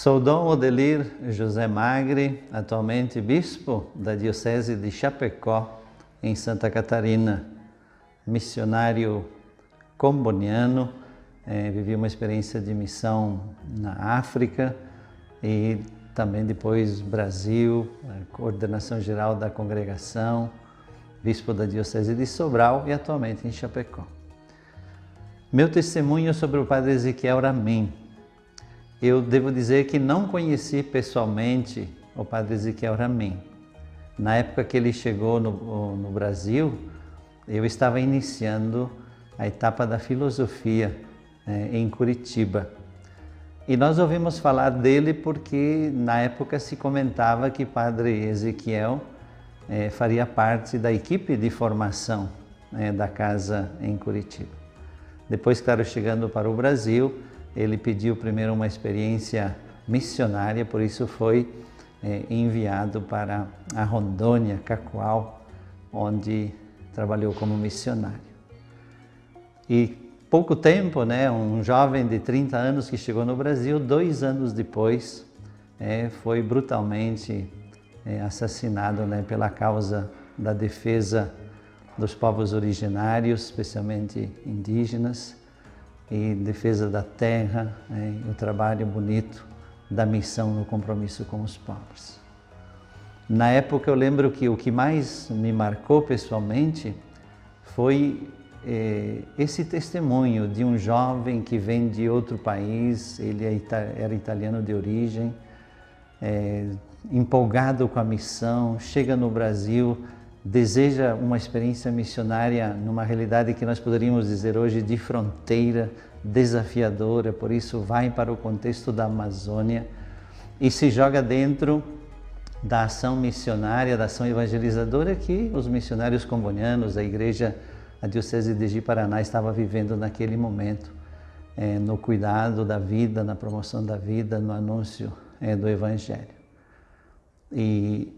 Sou Dom Odelir José Magre, atualmente bispo da Diocese de Chapecó, em Santa Catarina, missionário comboniano. Vivi uma experiência de missão na África e também depois Brasil, coordenação geral da congregação, bispo da Diocese de Sobral e atualmente em Chapecó. Meu testemunho sobre o Padre Ezequiel Ramin. Eu devo dizer que não conheci pessoalmente o Padre Ezequiel Ramin. Na época que ele chegou no Brasil, eu estava iniciando a etapa da filosofia em Curitiba. E nós ouvimos falar dele porque na época se comentava que Padre Ezequiel faria parte da equipe de formação da casa em Curitiba. Depois, claro, chegando para o Brasil, ele pediu primeiro uma experiência missionária, por isso foi enviado para a Rondônia, Cacoal, onde trabalhou como missionário. E pouco tempo, um jovem de 30 anos que chegou no Brasil, 2 anos depois, foi brutalmente assassinado pela causa da defesa dos povos originários, especialmente indígenas, e defesa da terra, o trabalho bonito da missão no compromisso com os pobres. Na época eu lembro que o que mais me marcou pessoalmente foi esse testemunho de um jovem que vem de outro país, ele era italiano de origem, empolgado com a missão, chega no Brasil, deseja uma experiência missionária numa realidade que nós poderíamos dizer hoje de fronteira, desafiadora, por isso vai para o contexto da Amazônia e se joga dentro da ação missionária, da ação evangelizadora que os missionários combonianos, a Diocese de Ji-Paraná estava vivendo naquele momento, no cuidado da vida, na promoção da vida, no anúncio do Evangelho. E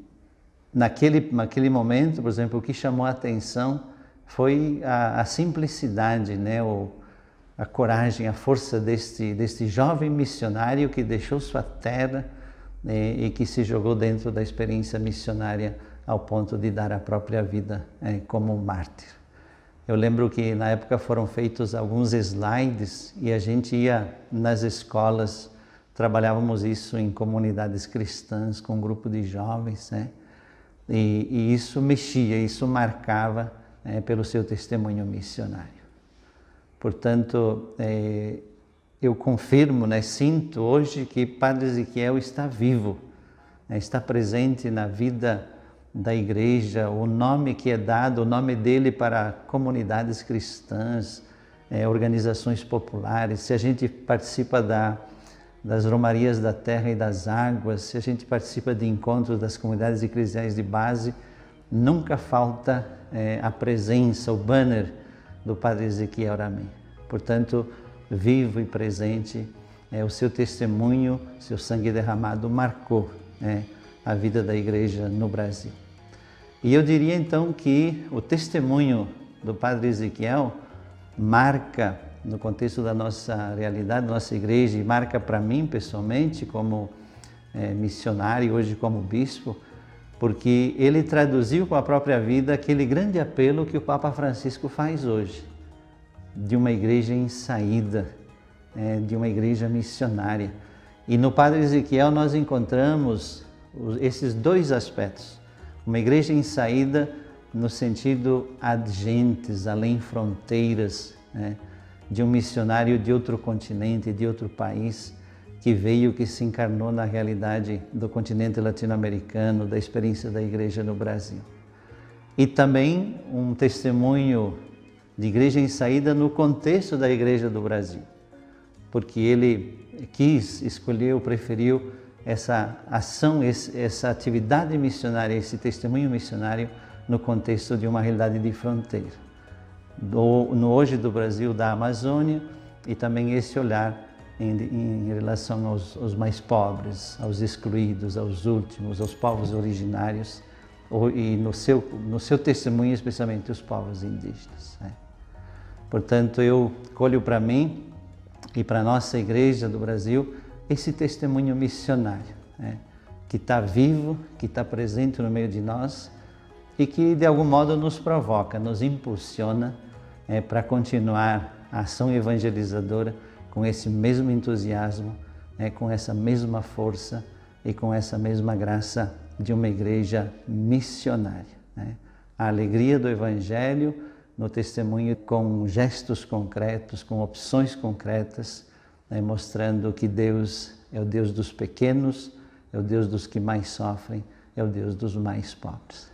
naquele momento, por exemplo, o que chamou a atenção foi a simplicidade, a coragem, a força deste jovem missionário que deixou sua terra e que se jogou dentro da experiência missionária ao ponto de dar a própria vida como mártir. Eu lembro que na época foram feitos alguns slides e a gente ia nas escolas, trabalhávamos isso em comunidades cristãs, com um grupo de jovens, E isso mexia, isso marcava pelo seu testemunho missionário. Portanto, eu confirmo, sinto hoje que Padre Ezequiel está vivo, está presente na vida da igreja, o nome que é dado, o nome dele para comunidades cristãs, organizações populares, se a gente participa das romarias da terra e das águas, se a gente participa de encontros das comunidades eclesiais de base, nunca falta a presença, o banner do Padre Ezequiel Ramin. Portanto, vivo e presente, o seu testemunho, seu sangue derramado marcou a vida da igreja no Brasil. E eu diria então que o testemunho do Padre Ezequiel marca no contexto da nossa realidade, da nossa igreja, e marca para mim pessoalmente como missionário, hoje como bispo, porque ele traduziu com a própria vida aquele grande apelo que o Papa Francisco faz hoje, de uma igreja em saída, de uma igreja missionária. E no Padre Ezequiel nós encontramos esses 2 aspectos, uma igreja em saída no sentido ad gentes, além fronteiras, de um missionário de outro continente, de outro país, que veio, que se encarnou na realidade do continente latino-americano, da experiência da igreja no Brasil. E também um testemunho de igreja em saída no contexto da igreja do Brasil, porque ele escolheu, preferiu essa ação, essa atividade missionária, esse testemunho missionário no contexto de uma realidade de fronteira. No hoje do Brasil, da Amazônia, e também esse olhar em relação aos mais pobres, aos excluídos, aos últimos, aos povos originários, e no seu testemunho, especialmente os povos indígenas. Portanto, eu colho para mim e para a nossa igreja do Brasil esse testemunho missionário, né? Que está vivo, que está presente no meio de nós e que de algum modo nos provoca, nos impulsiona para continuar a ação evangelizadora com esse mesmo entusiasmo, com essa mesma força e com essa mesma graça de uma igreja missionária. A alegria do Evangelho no testemunho com gestos concretos, com opções concretas, mostrando que Deus é o Deus dos pequenos, é o Deus dos que mais sofrem, é o Deus dos mais pobres.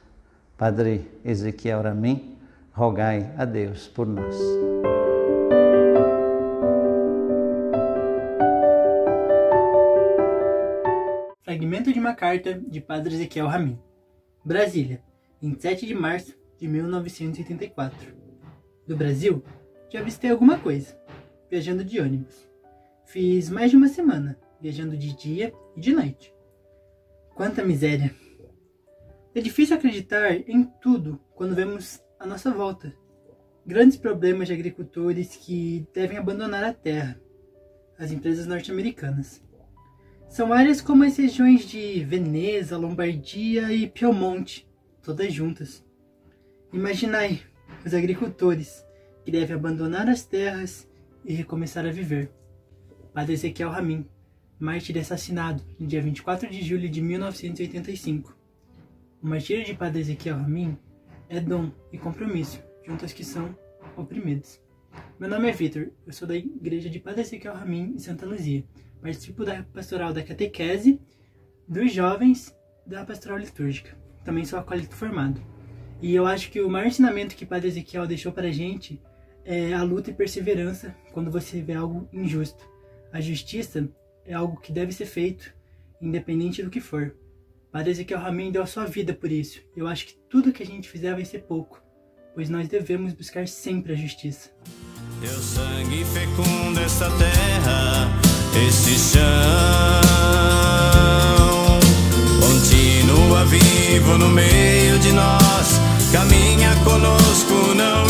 Padre Ezequiel Ramin, rogai a Deus por nós. Fragmento de uma carta de Padre Ezequiel Ramin. Brasília, 27 de março de 1984. Do Brasil, já avistei alguma coisa, viajando de ônibus. Fiz mais de uma semana, viajando de dia e de noite. Quanta miséria! É difícil acreditar em tudo quando vemos à nossa volta. Grandes problemas de agricultores que devem abandonar a terra, as empresas norte-americanas. São áreas como as regiões de Veneza, Lombardia e Piemonte, todas juntas. Imaginai os agricultores que devem abandonar as terras e recomeçar a viver. Padre Ezequiel Ramin, mártir assassinado no dia 24 de julho de 1985. O martírio de Padre Ezequiel Ramin é dom e compromisso junto aos que são oprimidos. Meu nome é Vitor, eu sou da Igreja de Padre Ezequiel Ramin em Santa Luzia. Participo da pastoral da catequese, dos jovens, da pastoral litúrgica. Também sou acólito formado. E eu acho que o maior ensinamento que Padre Ezequiel deixou para a gente é a luta e perseverança quando você vê algo injusto. A justiça é algo que deve ser feito, independente do que for. Padre Ezequiel Ramin deu a sua vida por isso. Eu acho que tudo que a gente fizer vai ser pouco, pois nós devemos buscar sempre a justiça. Teu sangue fecunda esta terra, esse chão, continua vivo no meio de nós, caminha conosco, não